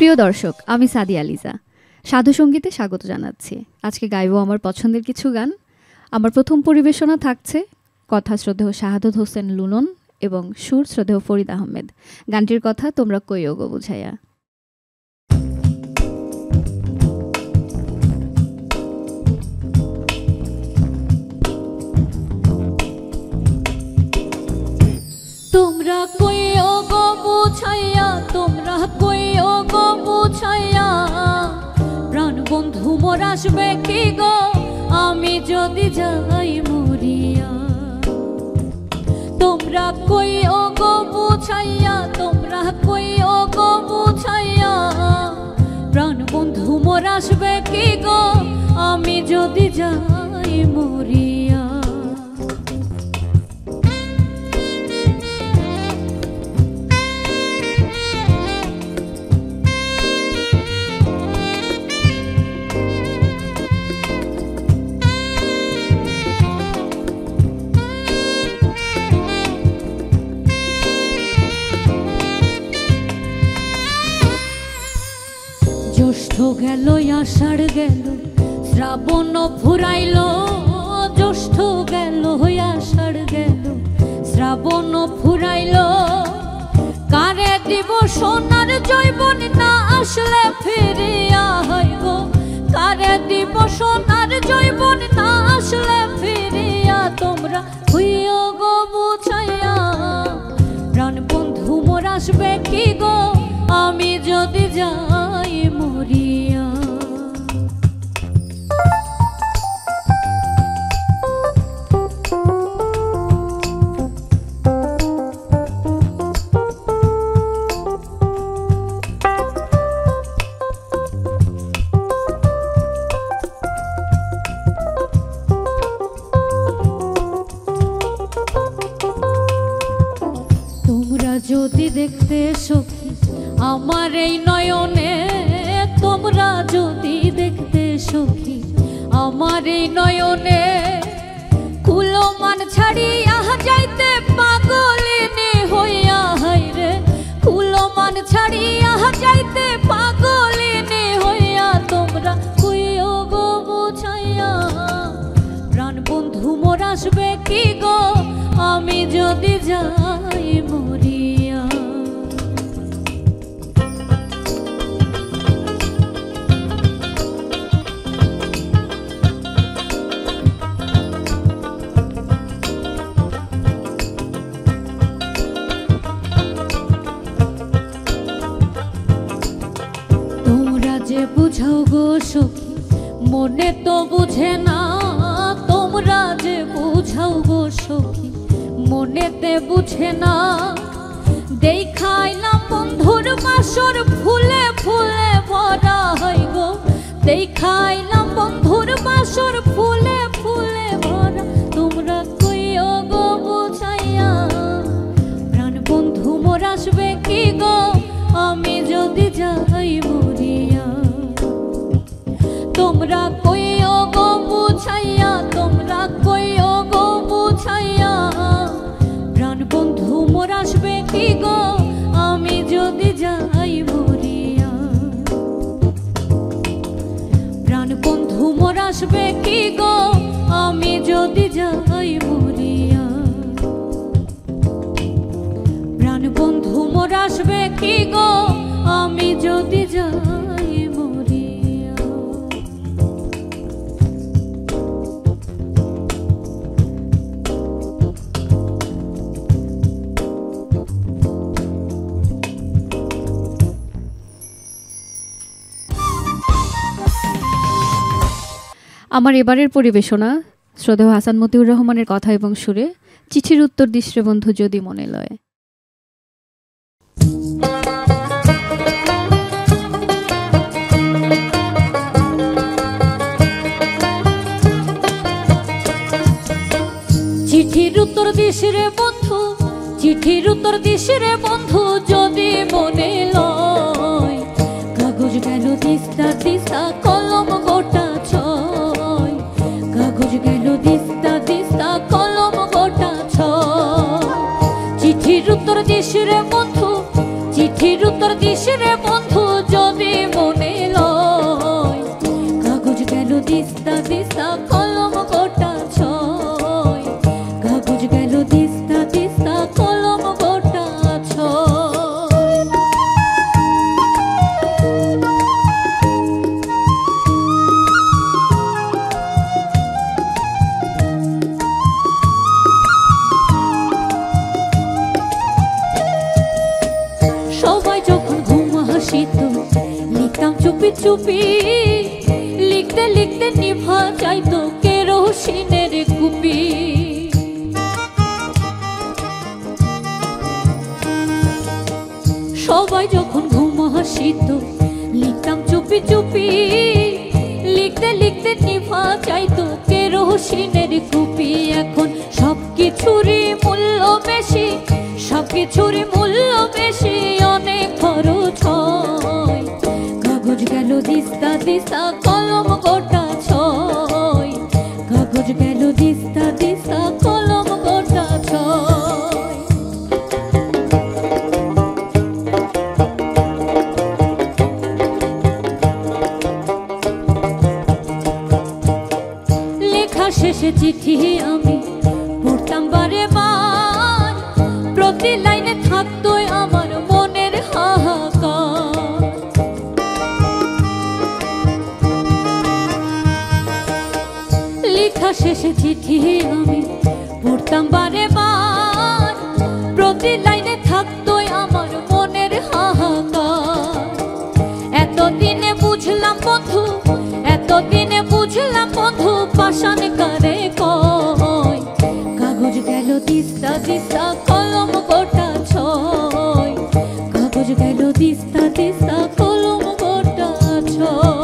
প্রিয় দর্শক, আমি সাদিয়া লিজা সাধু সঙ্গীতে স্বাগত জানাচ্ছি। আজকে গাইবো আমার পছন্দের কিছু গান। আমার প্রথম পরিবেশনা থাকছে কথা শ্রদ্ধেয় শাহাদত হোসেন লুনন এবং সুর শ্রদ্ধেয় ফরিদ আহমেদ। গানটির কথা তোমরা কইও গো বুঝাইয়া। তোমরা কইও গো বুঝাইয়া, তোমরা কইও গো বুঝাইয়া, প্রাণ বন্ধু মোর আসবে কি গো আমি যদি যাই মরিয়া। তোমরা কইও গো বুঝাইয়া, তোমরা কইও গো বুঝাইয়া, প্রাণ বন্ধু মোর আসবে কি গো আমি যদি যাই মরিয়া। জ্যৈষ্ঠ গেল আষাঢ় গেল শ্রাবণ ফুরাইল, জ্যৈষ্ঠ গেল আষাঢ় গেল শ্রাবণ ফুরাইল, কারে দিব সোনার জৈবন না আসলে ফিরিয়া হয় গো, কারে দিব সোনার জৈবন না আসলে ফিরিয়া। তোমরা হইও গো বুঝাইয়া, প্রাণ বন্ধু মোর আসবে কি গো আমি যদি যাই মরিয়া। তোমরা যদি দেখতে সখী আমার এই নয়নে, তোমরা যদি দেখতে সখী আমার এই নয়নে, কুলমান ছাড়িয়া যাইতে পাগলিনী হইয়া হাইরে, কুলমান ছাড়িয়া যাইতে পাগলিনী হইয়া। তোমরা কইও গো বুঝাইয়া, প্রাণ বন্ধু মোর আসবে কি গো আমি যদি যাই মরিয়া। তোমরা যে বুঝাও গো সখী মনে তো বুঝে না, তোমরা যে বুঝাও গো সখী মনেতে বুঝে না। দেখাইলাম বন্ধুর বাসর ফুলে ফুলে ভরা হয় গো, দেখাইলাম বন্ধুর বাসর ফুলে ফুলে ভরা। তোমরা কইও গো বুঝাইয়া, প্রাণ বন্ধু মোর আসবে কি গো আমি যদি যাই মরিয়া। তোমরা কইও গো বুঝাইয়া, তোমরা কইও গো বুঝাইয়া, প্রাণ বন্ধু মোর আসবে কি গো আমি যদি যাই মরিয়া। প্রাণ বন্ধু মোর আসবে কি গো আমি যদি যাই মরিয়া। প্রাণ বন্ধু মোর আসবে কি গো আমি যদি যাই মরিয়া। আমার এবারের পরিবেশনা শ্রদ্ধেয় হাসান মতিউর রহমানের কথা এবং সুরে চিঠির উত্তর দিস রে বন্ধু যদি মনে লয়। চিঠির উত্তর দিস রে বন্ধু, চিঠির উত্তর দিস রে বন্ধু যদি মনে লয়, কাগজ গেল দিস্তা দিস্তা কলম গোটা ছয়, কাগজ গেল দিস্তা দিস্তা কলম গোটা ছয়। চিঠির উত্তর দিস রে বন্ধু, চিঠির উত্তর দিস রে বন্ধু যদি চুপি চুপি লিখতে লিখতে নিভা যাইতো কেরোসিনের কুপি। সবাই যখন ঘুম আসিত লিখতাম চুপি চুপি লিখতে লিখতে নিভা যাইতো কেরোসিনের কুপি। এখন সবকিছুরই মূল্য বেশি, সবকিছুরই মূল্য বেশি, অনেক খরচ হয়। কাগজ গেল দিস্তা দিস্তা কলম গোটা ছয়, কাগজ গেল দিস্তা দিস্তা কলম গোটা ছয়। লেখা শেষে চিঠি আমি পড়তাম বারে বার, প্রতি লাইনে থাকতোই আমার মনের হাহাকার। লেখা শেষে চিঠি আমি পড়তাম বারে বার, প্রতি লাইনে থাকতোই আমার মনের হাহাকার। এতদিনে বুঝলাম বন্ধু, এতদিনে বুঝলাম বন্ধু, পাষাণ কারে কয়। কাগজ গেল দিস্তা দিস্তা কলম গোটা ছয়, কাগজ গেল দিস্তা দিস্তা কলম গোটা ছয়।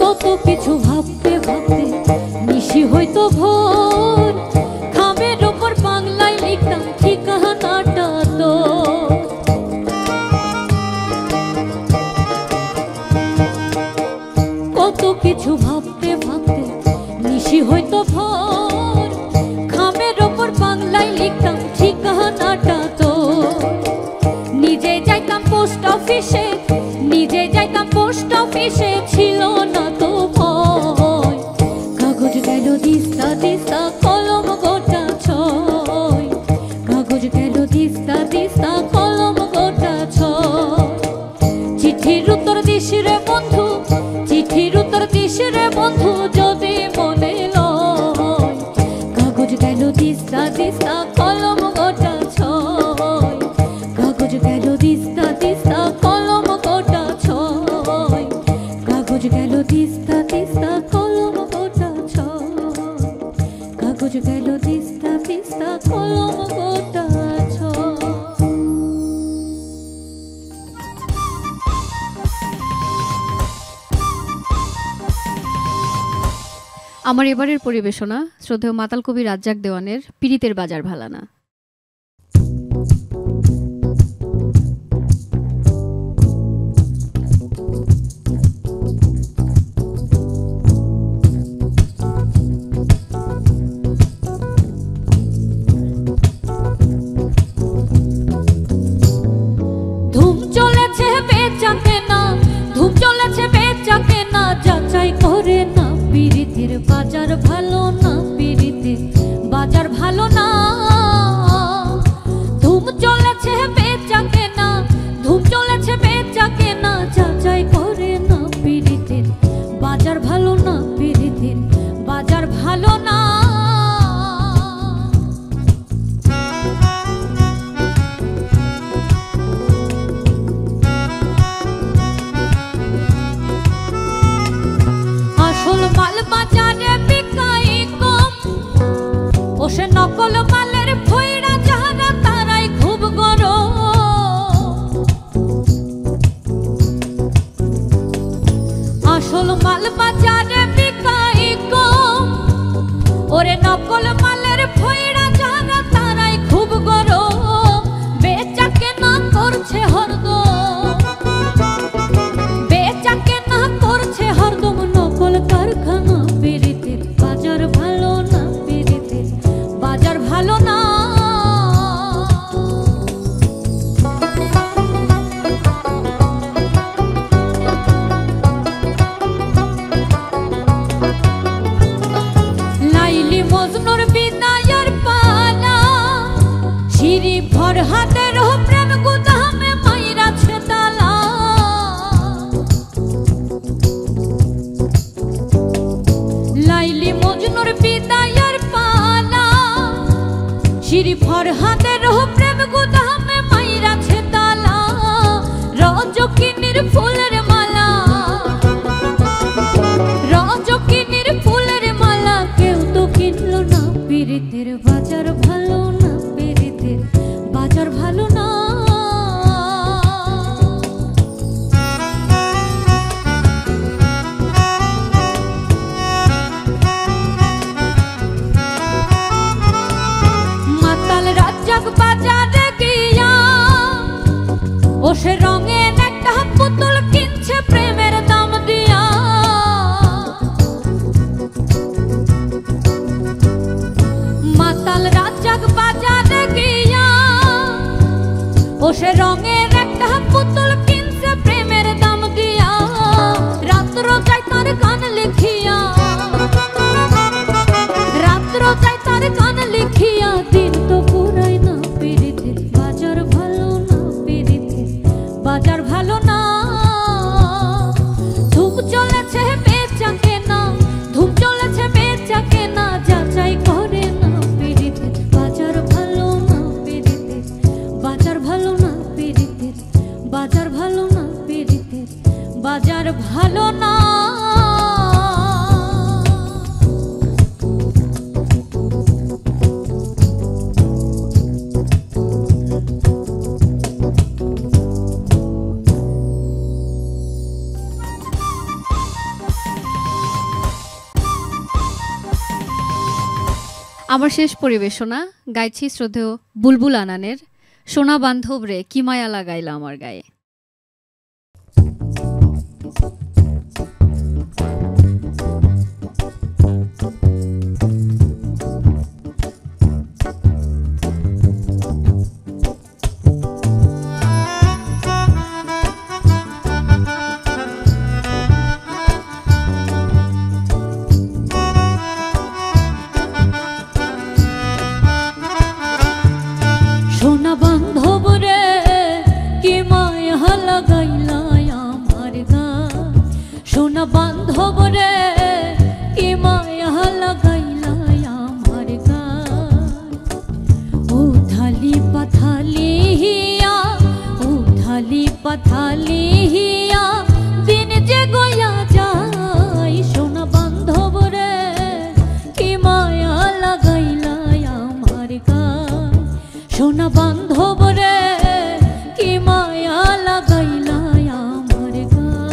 কত কিছু ভাবতে ভাবতে নিশি হইতো ভোর, খামের ওপর বাংলায় লিখতাম ঠিকানাটা তো। কত কিছু ভাবতে ভাবতে নিশি হইতো ভোর, খামের ওপর বাংলায় লিখতাম ঠিকানাটা তো। নিজে যাইতাম পোস্ট অফিসে, নিজে যাইতাম পোস্ট অফিসে, ছিল না তো ভয়। কাগজ গেল দিস্তা দিস্তা কলম গোটা ছয়, কাগজ গেল দিস্তা দিস্তা কলম গোটা ছয়। চিঠির উত্তর দিস রে বন্ধু, চিঠির উত্তর দিস রে বন্ধু, যদি মনে লয়। কাগজ গেল দিস্তা দিস্তা কলম গোটা ছয়, কাগজ গেল দিস্তা দিস্তা কলম গোটা ছয়, কাগজ গেল দিস্তা দিস্তা কলম গোটা ছয়, কাগজ গেল দিস্তা দিস্তা কলম গোটা ছয়। আমার এবারের পরিবেশনা শ্রদ্ধেয় মাতাল কবি রাজ্জাক দেওয়ানের পীড়িতের বাজার ভালানা। ধুম চলেছে বেচা কেনা, ধুম চলেছে বেচা কেনা, যাচাই করে না পীড়িতের বাজার ভালো না, পীড়িতের বাজার ভালো না। ধুম চলেছে বেচা কেনা, ধুম চলেছে বেচা কেনা, যাচাই করে না পীড়িতের বাজার ভালো না, পীড়িতের বাজার ভালো না। আসল মাল বাজারে বিকাই কম, ও সে নকল মালের ফইরা যারা তারাই খুব গরম। আসল মাল বাজারে বিকাই কম, ওরে নকল মালের ফইরা যারা তারাই খুব গরম। বেচা কেনা করছে হরদম, বেচা কেনা করছে হরদম, নকল কারখানা, পীড়িতের বাজার ভালো না, পীড়িতের বাজার ভালো না। লাইলি মজনুর রজকিনীর ফুলের মালা, রজকিনীর ফুলের মালা কেউ তো কিনলো না। পীড়িতের বাজার ভালো না, পীড়িতের বাজার ভালো না। মাতাল রাজ্জাক বাজারে গিয়া ও সে রঙের একটা পুতুল কিনছে প্রেমের দাম দিয়া। মাতাল রাজ্জাক বাজারে গিয়া ও সে রঙের একটা পুতুল কিনছে প্রেমের দাম দিয়া। রাত্র যাই তার গান লিখিয়া, রাত্র যাই তার গান লিখিয়া। দিন তো পুরাই না, পীড়িতের বাজার ভালো না, পীড়িতের বাজার ভালো না। ধূপ চলেছে বেচা কেনা, ধূপ চলেছে বেচা কেনা, যাচাই করে না। পীড়িতের বাজার ভালো না, পীড়িতের বাজার ভালো না, পীড়িতের বাজার ভালো না, পীড়িতের বাজার ভালো না। আমার শেষ পরিবেশনা গাইছি শ্রদ্ধেয় বুলবুল আনানের সোনা বান্ধব রে কি মায়া লাগাইলা আমার গায়ে। সোনা বান্ধব রে কি মায়া লাগাইলা আমার গায়ে, সোনা বান্ধব রে কি মায়া লাগাইলা আমার গায়ে। উথালি পাথালি হিয়া, উথালি পাথালি হিয়া, দিন যে গয়া যায়। সোনা বান্ধব রে কি মায়া লাগাইলা আমার গায়ে, সোনা বান্ধব রে কি মায়া লাগাইলা আমার গায়ে।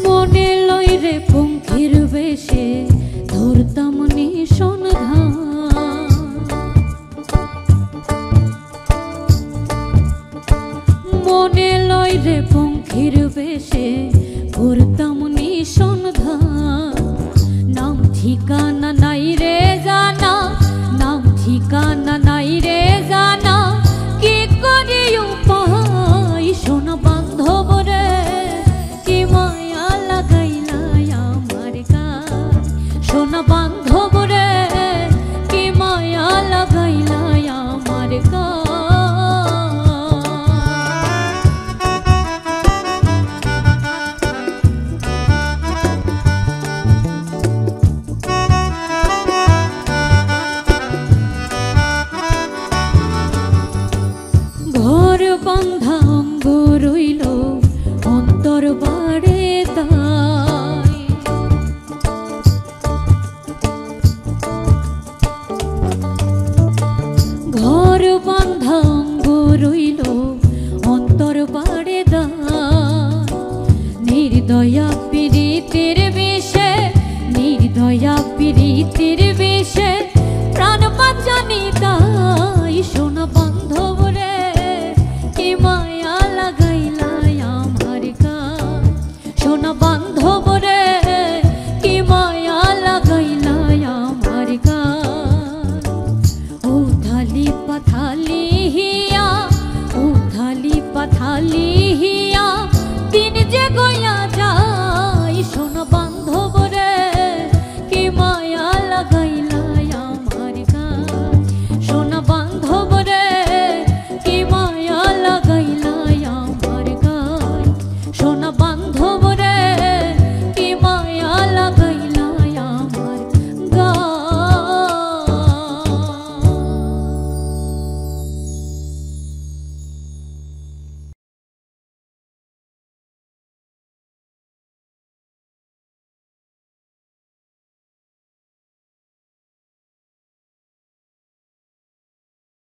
মনে লই রে পঙ্খির বেশে ধরতাম নিশন ধান। মনে লই রে পঙ্খির বেশে ঘুরতাম নিশন ধান। নাম ঠিকানা নাই রে জানা, নাম ঠিকানা নাই রে জানা, কি করি উপায়। সোনা বান্ধব রে কি মায়া লাগাইলা আমার গায়ে, সোনা বান্ধব রে কি মায়া লাগাইলা আমার গায়ে। ঘর বন্ধা অঙ্গ রইল অন্তর বাড়ে তাই। ঘর বন্ধা অঙ্গ রইল অন্তর বাড়ে দায়। নির্দয়া পীড়িতের বিষে, নির্দয়া পীড়িতের বিষে প্রাণ বাঁচানি তাই। সোনা বান্ধব রে কি মায়া লাগাইলা আমার গায়ে, সোনা বান্ধব রে কি মায়া লাগাইলা আমার গায়ে। উথালি পাথালি হিয়া, উথালি পাথালি হিয়া, দিন যে গয়া